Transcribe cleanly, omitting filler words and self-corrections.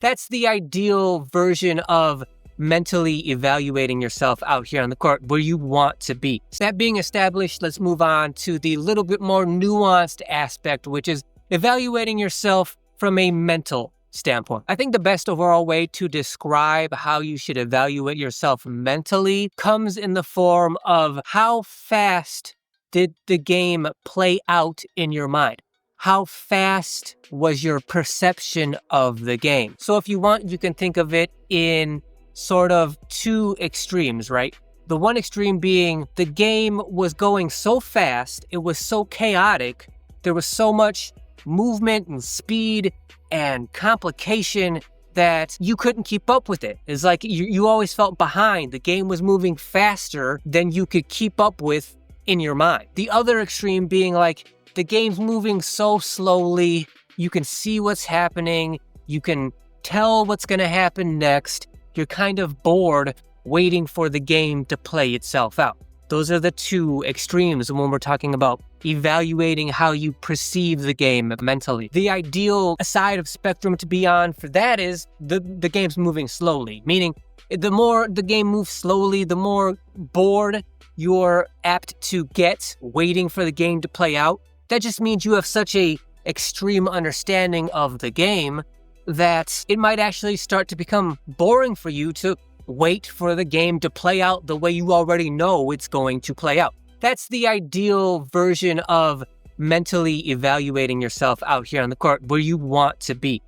That's the ideal version of mentally evaluating yourself out here on the court where you want to be. That being established, let's move on to the little bit more nuanced aspect, which is evaluating yourself from a mental standpoint. I think the best overall way to describe how you should evaluate yourself mentally comes in the form of how fast did the game play out in your mind? How fast was your perception of the game? So if you want, you can think of it in sort of two extremes, right? The one extreme being the game was going so fast, it was so chaotic, there was so much movement and speed and complication that you couldn't keep up with it. It's like you always felt behind. The game was moving faster than you could keep up with in your mind. The other extreme being like the game's moving so slowly, you can see what's happening, you can tell what's going to happen next, you're kind of bored waiting for the game to play itself out. Those are the two extremes when we're talking about evaluating how you perceive the game mentally. The ideal side of spectrum to be on for that is the game's moving slowly, meaning the more the game moves slowly, the more bored you're apt to get waiting for the game to play out. That just means you have such a extreme understanding of the game that it might actually start to become boring for you to wait for the game to play out the way you already know it's going to play out. That's the ideal version of mentally evaluating yourself out here on the court where you want to be.